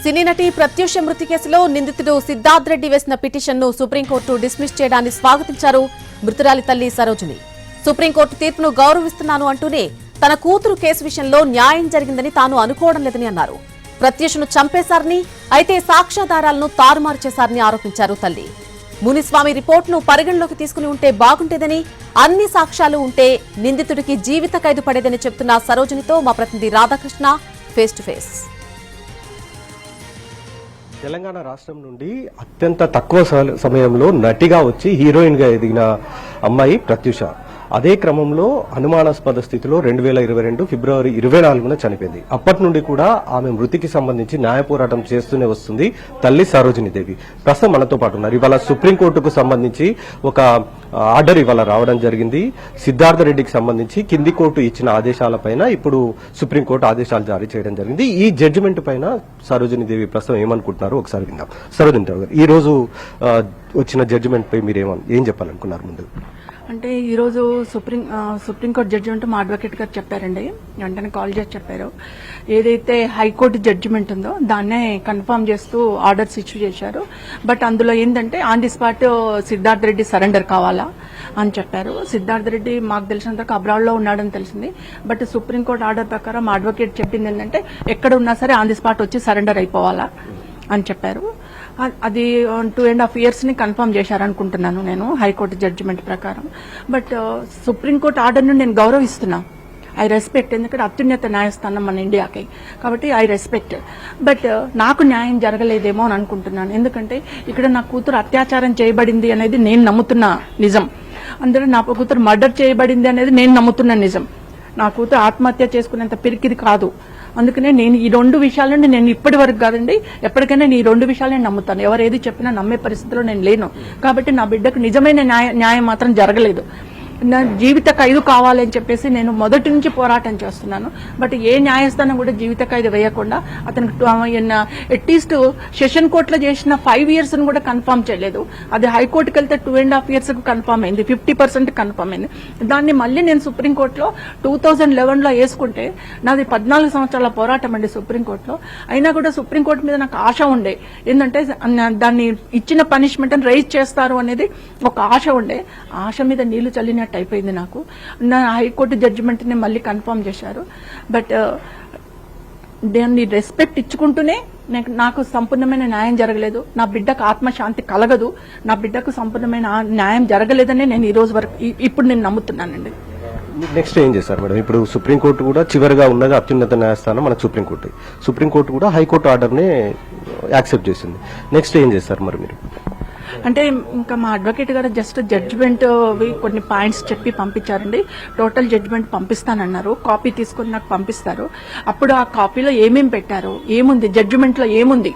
సినీ నటి ప్రత్యూష మృతి కేసులో నిందితుడు సిద్ధార్థ్ రెడ్డి వేసిన పిటిషన్ను సుప్రీంకోర్టు డిస్మిస్ చేయడాన్ని స్వాగతించారు మృతురాలి తల్లి సరోజిని. సుప్రీంకోర్టు తీర్పును గౌరవిస్తున్నాను అంటూనే తన కూతురు కేసు విషయంలో న్యాయం జరిగిందని తాను అనుకోవడం లేదని అన్నారు. ప్రత్యూషను చంపేశారని, అయితే సాక్ష్యాధారాలను తారుమారు చేశారని ఆరోపించారు తల్లి. మునిస్వామి రిపోర్టును పరిగణలోకి తీసుకుని ఉంటే బాగుంటేదని, అన్ని సాక్ష్యాలు ఉంటే నిందితుడికి జీవిత ఖైదు పడేదని చెబుతున్న సరోజినితో మా ప్రతినిధి Radhakrishna face to face. Telangana రాష్ట్రం నుండి అత్యంత తక్కువ సమయంలో నటిగా వచ్చి హీరోయిన్ గా ఎదిగిన అమ్మాయి ప్రత్యూష. అదే క్రమంలో అనుమానాస్పద స్థితిలో 2022 ఫిబ్రవరి 24న చనిపోయింది. అప్పటి నుండి కూడా ఆమె మృతికి సంబంధించి న్యాయ పోరాటం చేస్తూనే వస్తుంది తల్లి సరోజిని దేవి. ప్రస్తుతం మనతో పాటు ఉన్నారు. ఇవాళ సుప్రీంకోర్టుకు సంబంధించి ఒక ఆర్డర్ ఇవాళ రావడం జరిగింది. సిద్ధార్థ రెడ్డికి సంబంధించి కింది కోర్టు ఇచ్చిన ఆదేశాలపైన ఇప్పుడు సుప్రీంకోర్టు ఆదేశాలు జారీ చేయడం జరిగింది. ఈ జడ్జిమెంట్ పైన సరోజిని దేవి ప్రస్తుతం ఏమనుకుంటున్నారో ఒకసారి విందాం. సరోజిని దేవి గారు, ఈ రోజు వచ్చిన జడ్జిమెంట్ పై మీరు ఏం చెప్పాలనుకున్నారు? ముందు అంటే ఈరోజు సుప్రీంకోర్టు జడ్జిమెంట్ మా అడ్వకేట్ గారు చెప్పారండి. వెంటనే కాల్ చేసి చెప్పారు, ఏదైతే హైకోర్టు జడ్జిమెంట్ ఉందో దాన్నే కన్ఫర్మ్ చేస్తూ ఆర్డర్స్ ఇష్యూ చేశారు. బట్ అందులో ఏంటంటే on the spot Siddharth Reddy surrender కావాలా అని చెప్పారు. సిద్ధార్థ్ రెడ్డి మాకు తెలిసినంత అబ్రాడ్ లో ఉన్నాడని తెలిసింది. బట్ సుప్రీంకోర్టు ఆర్డర్ ప్రకారం మా అడ్వకేట్ చెప్పింది ఏంటంటే ఎక్కడ ఉన్నా సరే ఆన్ ది స్పాట్ వచ్చి సరెండర్ అయిపోవాలా అని చెప్పారు. అది 2.5 years ని కన్ఫర్మ్ చేశారనుకుంటున్నాను నేను హైకోర్టు జడ్జిమెంట్ ప్రకారం. బట్ సుప్రీంకోర్టు ఆర్డర్ను నేను గౌరవిస్తున్నా, ఐ రెస్పెక్ట్. ఎందుకంటే అత్యున్నత న్యాయస్థానం మన ఇండియాకి, కాబట్టి ఐ రెస్పెక్ట్. బట్ నాకు న్యాయం జరగలేదేమో అని అనుకుంటున్నాను. ఎందుకంటే ఇక్కడ నా కూతురు అత్యాచారం చేయబడింది అనేది నేను నమ్ముతున్న నిజం. అందులో నా కూతురు మర్డర్ చేయబడింది అనేది నేను నమ్ముతున్న నిజం. నా కూతురు ఆత్మహత్య చేసుకునేంత పిరికిది కాదు. అందుకనే నేను ఈ 2 విషయాలను నేను ఇప్పటి వరకు కాదండి, ఎప్పటికైనా ఈ 2 విషయాలు నమ్ముతాను. ఎవరు ఏది చెప్పినా నమ్మే పరిస్థితిలో నేను లేను. కాబట్టి నా బిడ్డకు నిజమైన న్యాయం మాత్రం జరగలేదు. నా జీవిత ఖైదు కావాలని చెప్పేసి నేను మొదటి నుంచి పోరాటం చేస్తున్నాను. బట్ ఏ న్యాయస్థానం కూడా జీవిత ఖైదు వేయకుండా అతనికి అట్లీస్ట్ సెషన్ కోర్టులో చేసిన 5 years కూడా కన్ఫర్మ్ చేయలేదు. అది హైకోర్టుకి వెళ్తే 2.5 years కన్ఫర్మ్ అయింది, 50% కన్ఫర్మ్ అయింది. దాన్ని మళ్ళీ నేను సుప్రీంకోర్టులో 2011లో వేసుకుంటే నాది 14 సంవత్సరాల పోరాటం అండి సుప్రీంకోర్టులో. అయినా కూడా సుప్రీంకోర్టు మీద నాకు ఆశ ఉండే, ఏంటంటే దాన్ని ఇచ్చిన పనిష్మెంట్ రైజ్ చేస్తారు అనేది ఒక ఆశ ఉండే. ఆశ మీద నీళ్లు చల్లిన అయిపోయింది. నాకు నా హైకోర్టు జడ్జిమెంట్ ని మళ్ళీ కన్ఫర్మ్ చేశారు. బట్ దాన్ని రెస్పెక్ట్ ఇచ్చుకుంటూనే నాకు సంపూర్ణమైన న్యాయం జరగలేదు, నా బిడ్డకు ఆత్మశాంతి కలగదు, నా బిడ్డకు సంపూర్ణమైన న్యాయం జరగలేదని నేను ఈ రోజు వరకు ఇప్పుడు నేను నమ్ముతున్నానండి. నెక్స్ట్ ఏం చేస్తారు మేడం? ఇప్పుడు సుప్రీంకోర్టు కూడా చివరిగా ఉన్నది అత్యున్నత న్యాయస్థానం మనకు సుప్రీంకోర్టు కూడా హైకోర్టు ఆర్డర్ ని యాక్సెప్ట్ చేసింది. నెక్స్ట్ ఏం చేస్తారు మరి మీరు? అంటే ఇంకా మా అడ్వకేట్ గారు జస్ట్ జడ్జిమెంట్ కొన్ని పాయింట్స్ చెప్పి పంపించారండి. టోటల్ జడ్జిమెంట్ పంపిస్తానన్నారు, కాపీ తీసుకుని నాకు పంపిస్తారు. అప్పుడు ఆ కాపీలో ఏమేమి పెట్టారు, ఏముంది జడ్జిమెంట్ లో ఏముంది,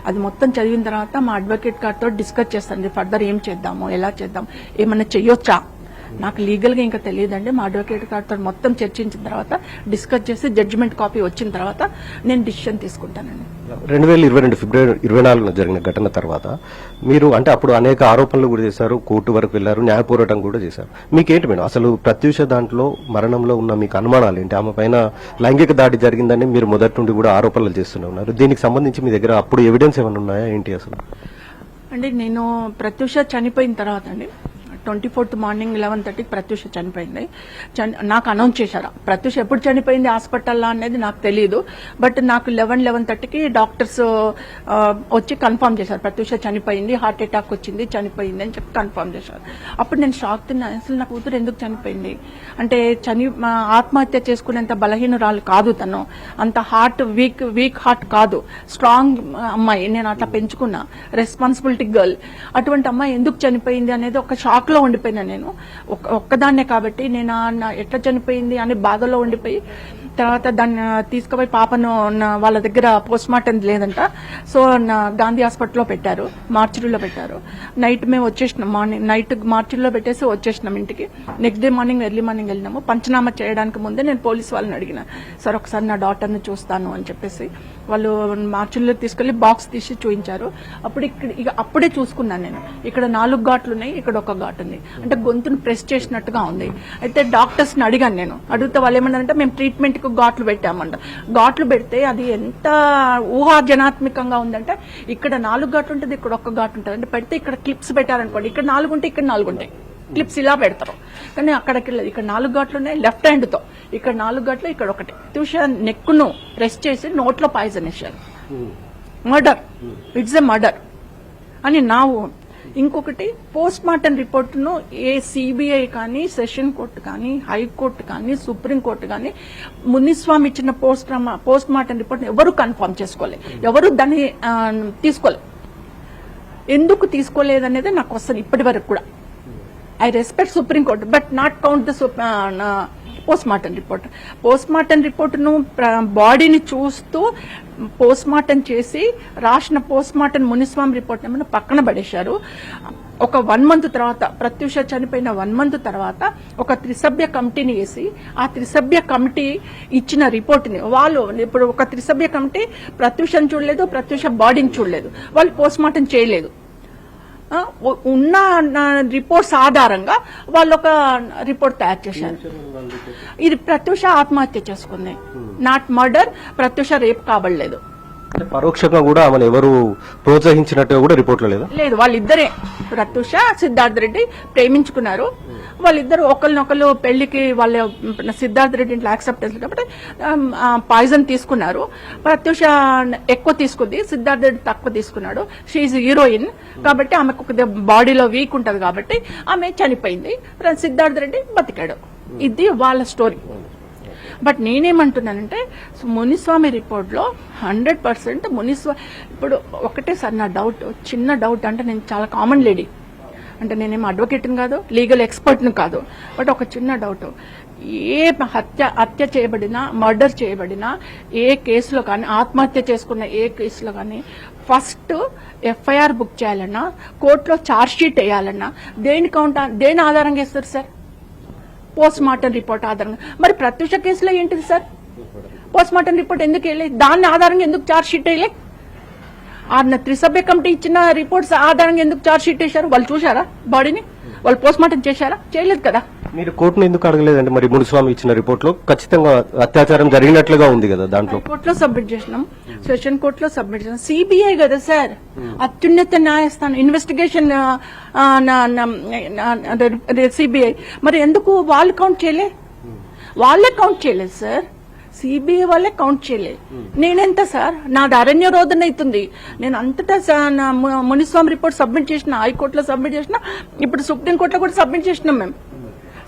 అది మొత్తం చదివిన తర్వాత మా అడ్వకేట్ గారితో డిస్కస్ చేస్తాను. ఫర్దర్ ఏం చేద్దాము, ఎలా చేద్దాం, ఏమన్నా చెయ్యొచ్చా. నాకు లీగల్ గా ఇంకా తెలియదండి. మా అడ్వకేట్ గారితో మొత్తం చర్చించిన తర్వాత డిస్కస్ చేసి జడ్జిమెంట్ కాపీ వచ్చిన తర్వాత నేను డిసిషన్ తీసుకుంటానండి. 2022 ఫిబ్రవరి 24న జరిగిన ఘటన తర్వాత మీరు అంటే అప్పుడు అనేక ఆరోపణలు కూడా చేశారు, కోర్టు వరకు వెళ్లారు, న్యాయ పోరాటం కూడా చేశారు. మీకేంటి మేడం అసలు ప్రత్యూష దాంట్లో మరణంలో ఉన్న మీకు అనుమానాలు ఏంటి? ఆమె పైన లైంగిక దాడి జరిగిందని మీరు మొదటి నుండి కూడా ఆరోపణలు చేస్తూనే ఉన్నారు. దీనికి సంబంధించి మీ దగ్గర అప్పుడు ఎవిడెన్స్ ఏమైనా ఉన్నాయా ఏంటి అసలు? అంటే నేను ప్రత్యూష చనిపోయిన తర్వాత అండి 24th మార్నింగ్ 11:30 ప్రత్యూష చనిపోయింది. నాకు అనౌన్స్ చేశారు. ప్రత్యూష ఎప్పుడు చనిపోయింది హాస్పిటల్లో అనేది నాకు తెలియదు. బట్ నాకు 11:30కి డాక్టర్స్ వచ్చి కన్ఫర్మ్ చేశారు, ప్రత్యూష చనిపోయింది, హార్ట్ అటాక్ వచ్చింది, చనిపోయింది అని చెప్పి కన్ఫర్మ్ చేశారు. అప్పుడు నేను షాక్ తిన్నాను, అసలు నా కూతురు ఎందుకు చనిపోయింది అంటే ఆత్మహత్య చేసుకునేంత బలహీనురాలు కాదు తను, అంత హార్ట్ వీక్ హార్ట్ కాదు, స్ట్రాంగ్ అమ్మాయి. నేను అట్లా పెంచుకున్నా, రెస్పాన్సిబిలిటీ గర్ల్. అటువంటి అమ్మాయి ఎందుకు చనిపోయింది అనేది ఒక షాక్ లో ఉండిపోయినా. నేను ఒక్కదాన్నే కాబట్టి నేను ఎట్లా చనిపోయింది అనే బాధలో ఉండిపోయి తర్వాత దాన్ని తీసుకుపోయి పాపను వాళ్ళ దగ్గర పోస్ట్ మార్టం లేదంట, సో గాంధీ హాస్పిటల్లో పెట్టారు, మార్చిరీలో పెట్టారు. నైట్ మేము వచ్చేసినాం, నైట్ మార్చిరీలో పెట్టేసి వచ్చేసినాం ఇంటికి. Next day morning early morning వెళ్ళినాము. పంచనామా చేయడానికి ముందే నేను పోలీస్ వాళ్ళని అడిగిన, సార్ ఒకసారి నా డాటర్ని చూస్తాను అని చెప్పేసి. వాళ్ళు మార్చిరీలో తీసుకెళ్లి బాక్స్ తీసి చూపించారు. అప్పుడు అప్పుడే చూసుకున్నాను నేను, ఇక్కడ 4 ఘాట్లు ఉన్నాయి, ఇక్కడ 1 ఘాట్ ఉంది. అంటే గొంతును ప్రెస్ చేసినట్టుగా ఉంది. అయితే డాక్టర్స్ ని అడిగాను నేను, అడిగితే వాళ్ళు ఏమన్నారంటే మేము ట్రీట్మెంట్ కు ఘాట్లు పెట్టామంట. ఘాట్లు పెడితే అది ఎంత ఊహాజనాత్మకంగా ఉందంటే ఇక్కడ 4 ఘాట్లు ఉంటుంది, ఇక్కడ 1 ఘాటు ఉంటుంది. అంటే పెడితే ఇక్కడ క్లిప్స్ పెట్టారనుకోండి, ఇక్కడ 4 ఉంటే ఇక్కడ 4 ఉంటాయి, క్లిప్స్ ఇలా పెడతారు. కానీ అక్కడికి ఇక్కడ 4 ఘాట్లు ఉన్నాయి లెఫ్ట్ హ్యాండ్ తో, ఇక్కడ 4 ఘాట్లు, ఇక్కడ ఒకటి. ప్రత్యూష నెక్కును ప్రెస్ చేసి నోట్లో పాయిజన్ వేశారు. మర్డర్, ఇట్స్ ఎ మర్డర్ అని నా ఓన్. ఇంకొకటి పోస్ట్ మార్టం రిపోర్టును ఏ సిబిఐ కానీ, సెషన్ కోర్టు కానీ, హైకోర్టు కానీ, సుప్రీంకోర్టు కానీ మునిస్వామి ఇచ్చిన పోస్ట్ మార్టం రిపోర్ట్ ఎవరు కన్ఫర్మ్ చేసుకోలేదు, ఎవరు దాన్ని తీసుకోలేదు. ఎందుకు తీసుకోలేదనేది నాకు వస్తుంది ఇప్పటి వరకు కూడా. I respect supreme court but not count the post mortem report. Post mortem రిపోర్టును బాడీని చూస్తూ పోస్ట్ మార్టం చేసి రాసిన పోస్ట్ మార్టం మునిస్వామి రిపోర్ట్ ఏమైనా పక్కన పడేశారు. ఒక 1 month తర్వాత, ప్రత్యూష చనిపోయిన 1 month తర్వాత ఒక 3 సభ్య కమిటీని వేసి ఆ 3 సభ్య కమిటీ ఇచ్చిన రిపోర్ట్ని వాళ్ళు ఇప్పుడు ఒక 3 సభ్య కమిటీ ప్రత్యూషను చూడలేదు, ప్రత్యూష బాడీని చూడలేదు, వాళ్ళు పోస్ట్ మార్టం చేయలేదు. ఉన్న రిపోర్ట్స్ ఆధారంగా వాళ్ళు ఒక రిపోర్ట్ తయారు చేశారు. ఇది ప్రత్యూష ఆత్మహత్య చేసుకుంది, నాట్ మర్డర్. ప్రత్యూష రేప్ కాబడలేదు. పరోక్షంగా కూడా ఆమెను ఎవరు ప్రోత్సహించినట్టుగా కూడా రిపోర్ట్లో లేదా? లేదు, వాళ్ళిద్దరే ప్రత్యూష సిద్ధార్థ రెడ్డి ప్రేమించుకున్నారు. వాళ్ళిద్దరు ఒకరినొకరు పెళ్లికి వాళ్ళ సిద్ధార్థ రెడ్డి ఇంట్లో యాక్సెప్టెన్స్ కాబట్టి పాయిజన్ తీసుకున్నారు. ప్రత్యూష ఎక్కువ తీసుకుంది, సిద్ధార్థ రెడ్డి తక్కువ తీసుకున్నాడు. షీఈ్ హీరోయిన్ కాబట్టి ఆమెకు బాడీలో వీక్ ఉంటది కాబట్టి ఆమె చనిపోయింది. సిద్ధార్థ రెడ్డి బతికాడు. ఇది వాళ్ళ స్టోరీ. బట్ నేనేమంటున్నానంటే మునిస్వామి రిపోర్ట్లో 100% మునిస్వామి. ఇప్పుడు ఒకటే సార్ నా డౌట్, చిన్న డౌట్. అంటే నేను చాలా కామన్ లేడీ, అంటే నేనేం అడ్వకేట్ని కాదు, లీగల్ ఎక్స్పర్ట్ని కాదు. బట్ ఒక చిన్న డౌట్, ఏ హత్య చేయబడినా, మర్డర్ చేయబడినా ఏ కేసులో కానీ, ఆత్మహత్య చేసుకున్న ఏ కేసులో కానీ ఫస్ట్ ఎఫ్ఐఆర్ బుక్ చేయాలన్నా, కోర్టులో ఛార్జ్ షీట్ వేయాలన్నా దేని ఆధారంగా వేస్తారు సార్? పోస్ట్ మార్టం రిపోర్ట్ ఆధారంగా. మరి ప్రత్యూష కేసులో ఏంటిది సార్? పోస్ట్ మార్టం రిపోర్ట్ ఎందుకు వేయలేదు? దాని ఆధారంగా ఎందుకు ఛార్జ్ షీట్ వేయలే? ఆ 3 సభ్య కమిటీ ఇచ్చిన రిపోర్ట్స్ ఆధారంగా ఎందుకు ఛార్జ్ షీట్ వేశారు? వాళ్ళు చూశారా బాడీని? వాళ్ళు పోస్ట్ మార్టం చేశారా? చేయలేదు కదా. మీరు కోర్టును ఎందుకు అడగలేదండి? మరి మునిస్వామి ఇచ్చిన రిపోర్ట్ లో ఖచ్చితంగా అత్యాచారం జరిగినట్లుగా ఉంది కదా. దాంట్లో కోర్టులో సబ్మిట్ చేసినాం, సెషన్ కోర్టులో సబ్మిట్ చేసినాం. సిబిఐ కదా సార్, అత్యున్నత న్యాయస్థానం, ఇన్వెస్టిగేషన్ సిబిఐ. మరి ఎందుకు వాళ్ళు కౌంట్ చేయలే? వాళ్ళే కౌంట్ చేయలేదు సార్, సిబిఐ వాళ్ళే కౌంట్ చేయలేదు. నేనెంత సార్, నాది అరణ్య రోదన అవుతుంది. నేను అంతటా మునిస్వామి రిపోర్ట్ సబ్మిట్ చేసిన, హైకోర్టులో సబ్మిట్ చేసిన, ఇప్పుడు సుప్రీంకోర్టులో కూడా సబ్మిట్ చేసినాం. మేము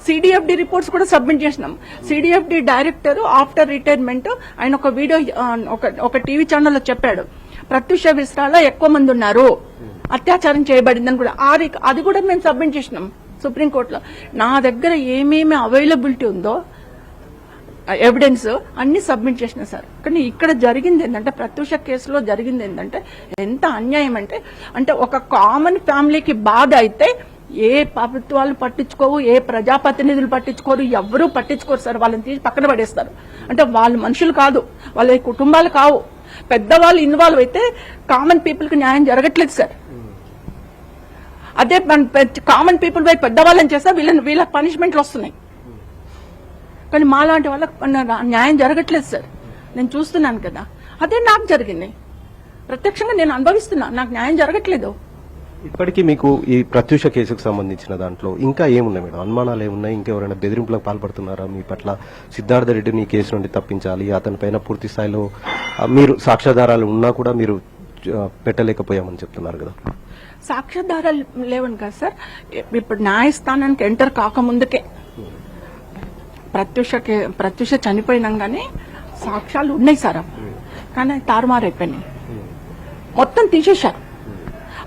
సిడిఎఫ్డి రిపోర్ట్స్ కూడా సబ్మిట్ చేసినాం. సిడిఎఫ్డి డైరెక్టర్ ఆఫ్టర్ రిటైర్మెంట్ ఆయన ఒక వీడియో ఒక టీవీ ఛానల్లో చెప్పాడు, ప్రత్యూష విశ్రాలో ఎక్కువ మంది ఉన్నారు, అత్యాచారం చేయబడిందని కూడా. అది కూడా మేము సబ్మిట్ చేసినాం సుప్రీంకోర్టులో. నా దగ్గర ఏమేమి అవైలబిలిటీ ఉందో ఎవిడెన్స్ అన్ని సబ్మిట్ చేసిన సార్. కానీ ఇక్కడ జరిగింది ఏంటంటే, ప్రత్యూష కేసులో జరిగింది ఏంటంటే ఎంత అన్యాయం అంటే ఒక కామన్ ఫ్యామిలీకి బాధ అయితే ఏ ప్రభుత్వాలు పట్టించుకోవు, ఏ ప్రజాప్రతినిధులు పట్టించుకోరు, ఎవరూ పట్టించుకోరు సార్. వాళ్ళని తీసి పక్కన పడేస్తారు. అంటే వాళ్ళు మనుషులు కాదు, వాళ్ళ కుటుంబాలు కావు. పెద్దవాళ్ళు ఇన్వాల్వ్ అయితే కామన్ పీపుల్ కి న్యాయం జరగట్లేదు సార్. అదే కామన్ పీపుల్ పై పెద్దవాళ్ళని చేస్తే వీళ్ళ పనిష్మెంట్లు వస్తున్నాయి. కానీ మాలాంటి వాళ్ళకి న్యాయం జరగట్లేదు సార్. నేను చూస్తున్నాను కదా, అదే నాకు జరిగింది. ప్రత్యక్షంగా నేను అనుభవిస్తున్నా, నాకు న్యాయం జరగట్లేదు. ఇప్పటికీ మీకు ఈ ప్రత్యూష కేసుకు సంబంధించిన దాంట్లో ఇంకా ఏమున్నాయి మేడం? అనుమానాలు ఏమున్నాయి? ఇంకెవరైనా బెదిరింపులకు పాల్పడుతున్నారా మీ పట్ల? సిద్ధార్థ రెడ్డిని ఈ కేసు నుండి తప్పించాలి, అతని పైన పూర్తి స్థాయిలో మీరు సాక్ష్యాధారాలు ఉన్నా కూడా మీరు పెట్టలేకపోయామని చెప్తున్నారు కదా. సాక్ష్యాధారాలు లేవని కదా సార్. ఇప్పుడు న్యాయస్థానానికి ఎంటర్ కాకముందుకే ప్రత్యూష చనిపోయినాగానే సాక్ష్యాలు ఉన్నాయి సార్, కానీ తారుమారైపోయినాయి, మొత్తం తీసేశారు.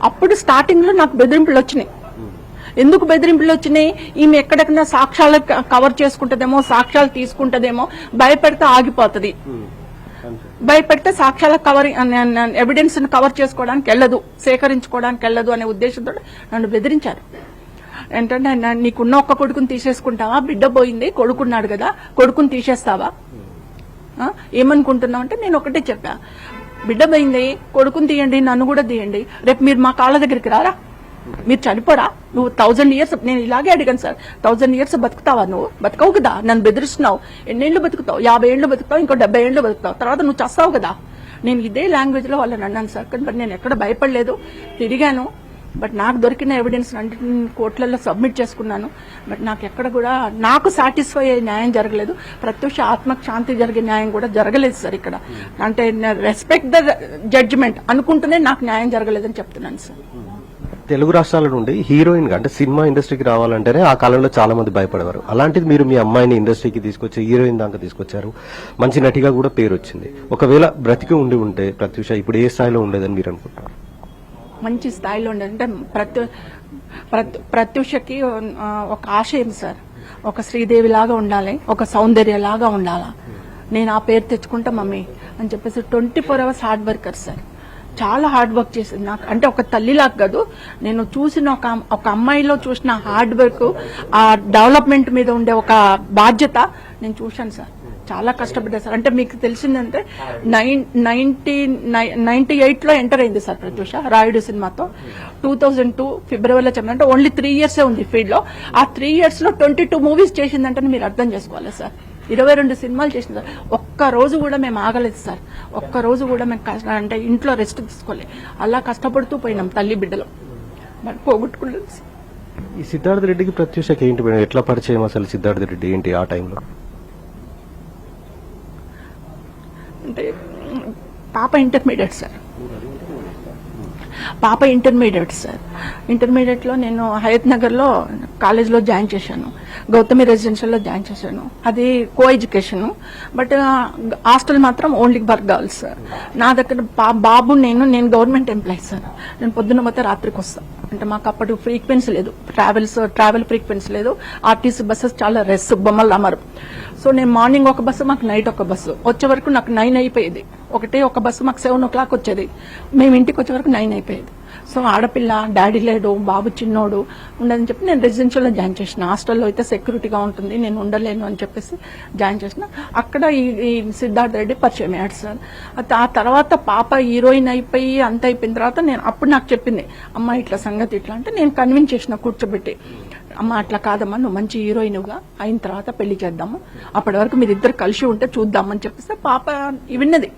అప్పుడు స్టార్టింగ్ లో నాకు బెదిరింపులు వచ్చినాయి. ఎందుకు బెదిరింపులు వచ్చినాయి? ఈమె ఎక్కడెక్కడ సాక్ష్యాలు కవర్ చేసుకుంటదేమో, సాక్ష్యాలు తీసుకుంటదేమో, భయపెడితే ఆగిపోతుంది, భయపెడితే సాక్ష్యాల కవర్ ఎవిడెన్స్ కవర్ చేసుకోవడానికి వెళ్ళదు, సేకరించుకోవడానికి వెళ్ళదు అనే ఉద్దేశంతో నన్ను బెదిరించారు. ఏంటంటే నీకున్న ఒక్క కొడుకుని తీసేసుకుంటావా? బిడ్డ పోయింది, కొడుకున్నాడు కదా, కొడుకుని తీసేస్తావా? ఏమనుకుంటున్నావు అంటే నేను ఒకటే చెప్పా, బిడ్డ పోయింది, కొడుకుని తీయండి, నన్ను కూడా తీయండి, రేపు మీరు మా కాళ్ళ దగ్గరికి రారా? మీరు చనిపోరా? నువ్వు 1000 years, నేను ఇలాగే అడిగాను సార్, 1000 years బతుకుతావా? నువ్వు బతకవు కదా, నన్ను బెదిరిస్తున్నావు. ఎన్నేళ్ళు బతుకుతావు? 50 ఏళ్ళు బతుకుతావు, ఇంకో 70 ఏళ్ళు బతుకుతావు, తర్వాత నువ్వు చస్తావు కదా. నేను ఇదే లాంగ్వేజ్ లో వాళ్ళని అన్నాను సార్. కానీ నేను ఎక్కడ భయపడలేదు, తిరిగాను. బట్ నాకు దొరికిన ఎవిడెన్స్ అన్నిటిని కోర్టులలో సబ్మిట్ చేసుకున్నాను. బట్ నాకు ఎక్కడ కూడా నాకు సాటిస్ఫై అయ్యే న్యాయం జరగలేదు. ప్రత్యూష ఆత్మకు శాంతి జరిగే న్యాయం కూడా జరగలేదు సార్ ఇక్కడ. అంటే రెస్పెక్ట్ ద జడ్జిమెంట్ అనుకుంటూనే నాకు న్యాయం జరగలేదని చెప్తున్నాను సార్. తెలుగు రాష్ట్రాల నుండి హీరోయిన్ గా అంటే సినిమా ఇండస్ట్రీకి రావాలంటేనే ఆ కాలంలో చాలా మంది భయపడేవారు. అలాంటిది మీరు మీ అమ్మాయిని ఇండస్ట్రీకి తీసుకొచ్చి హీరోయిన్ దాకా తీసుకొచ్చారు. మంచి నటిగా కూడా పేరు వచ్చింది. ఒకవేళ బ్రతికి ఉండి ఉంటే ప్రత్యూష ఇప్పుడు ఏ స్థాయిలో ఉండేదని మీరు అనుకుంటారు? మంచి స్థాయిలో ఉండేది. అంటే ప్రత్యూషకి ఒక ఆశయం సార్, ఒక శ్రీదేవి లాగా ఉండాలి, ఒక సౌందర్య లాగా ఉండాలా, నేను ఆ పేరు తెచ్చుకుంటా మమ్మీ అని చెప్పేసి 24 hours హార్డ్ వర్కర్ సార్. చాలా హార్డ్ వర్క్ చేసింది. నాకు అంటే ఒక తల్లిలాగా కాదు, నేను చూసిన ఒక అమ్మాయిలో చూసిన హార్డ్ వర్క్, ఆ డెవలప్మెంట్ మీద ఉండే ఒక బాధ్యత నేను చూశాను సార్. చాలా కష్టపడ్డా సార్. అంటే మీకు తెలిసిందంటే 98లో ఎంటర్ అయింది సార్ ప్రత్యూష రాయుడు సినిమాతో. 2002 ఫిబ్రవరిలో చెప్పాలంటే ఓన్లీ 3 years ఉంది ఫీల్డ్ లో. ఆ 3 years లో 22 movies చేసిందంటే మీరు అర్థం చేసుకోవాలి సార్. 22 సినిమాలు చేసింది సార్. ఒక్క రోజు కూడా మేము ఆగలేదు సార్. ఒక్క రోజు కూడా మేము అంటే ఇంట్లో రెస్ట్ తీసుకోలేదు. అలా కష్టపడుతూ పోయినాం తల్లి బిడ్డలో. మరి పోగొట్టుకున్నాం సార్. ఈ సిద్ధార్థ రెడ్డికి ప్రత్యూషకి ఏంటి మేడం, ఎట్లా పరిచయం అసలు? సిద్ధార్థ రెడ్డి ఏంటి ఆ టైంలో? అంటే పాప ఇంటర్మీడియట్ సార్. ఇంటర్మీడియట్ లో నేను హయత్ నగర్ లో కాలేజ్ లో జాయిన్ చేశాను. గౌతమి రెసిడెన్షియల్ లో జాయిన్ చేశాను. అది కో ఎడ్యుకేషన్, బట్ హాస్టల్ మాత్రం ఓన్లీ ఫర్ గర్ల్స్. నా దగ్గర బాబు నేను గవర్నమెంట్ ఎంప్లాయీ సార్. నేను పొద్దున్న పోతే రాత్రికి వస్తాను. అంటే మాకు అప్పుడు ఫ్రీక్వెన్సీ లేదు, ట్రావెల్ ఫ్రీక్వెన్సీ లేదు. ఆర్టీసీ బస్సెస్ చాలా రెస్ బొమ్మలు అమరు. సో నేను మార్నింగ్ ఒక బస్సు, మాకు నైట్ ఒక బస్సు. వచ్చే వరకు నాకు 9 అయిపోయేది. ఒక బస్సు మాకు 7 o'clock వచ్చేది. మేము ఇంటికి వచ్చే వరకు 9 అయిపోయేది. సో ఆడపిల్ల, డాడీ లేడు, బాబు చిన్నోడు ఉండదని చెప్పి నేను రెసిడెన్షియల్ లో జాయిన్ చేసిన. హాస్టల్లో అయితే సెక్యూరిటీగా ఉంటుంది, నేను ఉండలేను అని చెప్పేసి జాయిన్ చేసిన. అక్కడ ఈ సిద్ధార్థ రెడ్డి పరిచయం అయ్యాడు సార్. ఆ తర్వాత పాప హీరోయిన్ అయిపోయి అంత అయిపోయిన తర్వాత అప్పుడు నాకు చెప్పింది, అమ్మ ఇట్లా సంగతి ఇట్లా అంటే నేను కన్విన్స్ చేసిన కూర్చోబెట్టి, అమ్మ అట్లా కాదమ్మా, నువ్వు మంచి హీరోయిన్గా అయిన తర్వాత పెళ్లి చేద్దాము, అప్పటి వరకు మీరిద్దరు కలిసి ఉంటే చూద్దామని చెప్పేస్తే పాప విన్నది.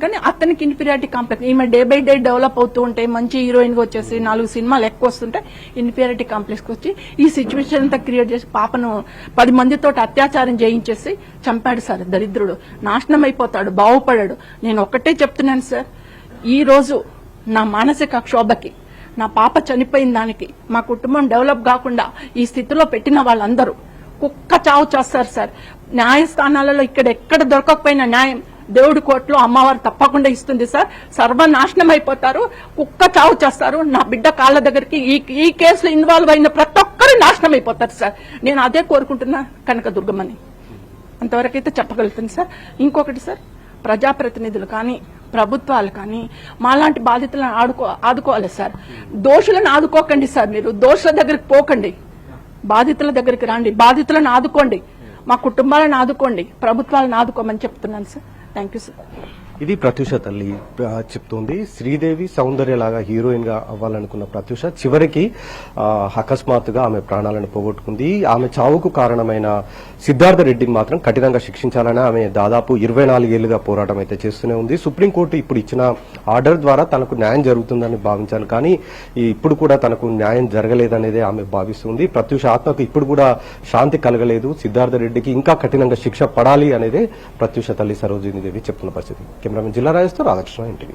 కానీ అతనికి ఇన్ఫీరియారిటీ కాంప్లెక్స్, ఈమె డే బై డే డెవలప్ అవుతూ ఉంటే మంచి హీరోయిన్ గా వచ్చేసి 4 సినిమాలు ఎక్కువ వస్తుంటే ఇన్ఫీరియారిటీ కాంప్లెక్స్ వచ్చి ఈ సిచ్యువేషన్ అంతా క్రియేట్ చేసి పాపను 10 మందితో అత్యాచారం చేయించేసి చంపాడు సార్. దరిద్రుడు నాశనం అయిపోతాడు, బాగుపడాడు. నేను ఒక్కటే చెప్తున్నాను సార్, ఈ రోజు నా మానసిక క్షోభకి, నా పాప చనిపోయిన దానికి, మా కుటుంబం డెవలప్ కాకుండా ఈ స్థితిలో పెట్టిన వాళ్ళందరూ కుక్క చావు చేస్తారు సార్. న్యాయస్థానాలలో ఎక్కడ దొరకకపోయిన న్యాయం దేవుడి కోర్టులో అమ్మవారు తప్పకుండా ఇస్తుంది సార్. సర్వనాశనం అయిపోతారు, కుక్క చావు చేస్తారు. నా బిడ్డ కాళ్ళ దగ్గరికి ఈ కేసులో ఇన్వాల్వ్ అయిన ప్రతి ఒక్కరు నాశనం అయిపోతారు సార్. నేను అదే కోరుకుంటున్నా కనకదుర్గమ్మని. అంతవరకు అయితే చెప్పగలుగుతాను సార్. ఇంకొకటి సార్, ప్రజాప్రతినిధులు కానీ ప్రభుత్వాలు కానీ మాలాంటి బాధితులను ఆదుకోవాలి సార్. దోషులను ఆదుకోకండి సార్. మీరు దోషుల దగ్గరికి పోకండి, బాధితుల దగ్గరికి రండి, బాధితులను ఆదుకోండి, మా కుటుంబాలను ఆదుకోండి, ప్రభుత్వాలను ఆదుకోమని చెప్తున్నాను సార్. Thank you sir. ఇది ప్రత్యూష తల్లి చెప్తుంది. శ్రీదేవి సౌందర్య లాగా హీరోయిన్ గా అవ్వాలనుకున్న ప్రత్యూష చివరికి అకస్మాత్తుగా ఆమె ప్రాణాలను పోగొట్టుకుంది. ఆమె చావుకు కారణమైన సిద్ధార్థ రెడ్డిని మాత్రం కఠినంగా శిక్షించాలని ఆమె దాదాపు 24 ఏళ్లుగా పోరాటం అయితే చేస్తూనే ఉంది. సుప్రీంకోర్టు ఇప్పుడు ఇచ్చిన ఆర్డర్ ద్వారా తనకు న్యాయం జరుగుతుందని భావించాను, కానీ ఇప్పుడు కూడా తనకు న్యాయం జరగలేదనేదే ఆమె భావిస్తుంది. ప్రత్యూష ఆత్మకు ఇప్పుడు కూడా శాంతి కలగలేదు. సిద్ధార్థ రెడ్డికి ఇంకా కఠినంగా శిక్ష పడాలి అనేదే ప్రత్యూష తల్లి సరోజిని దేవి చెప్తున్న పరిస్థితి. కెమెరామెన్ జిల్లా రాజేశ్వర్, రాధాకృష్ణ, ఎన్టీవీ.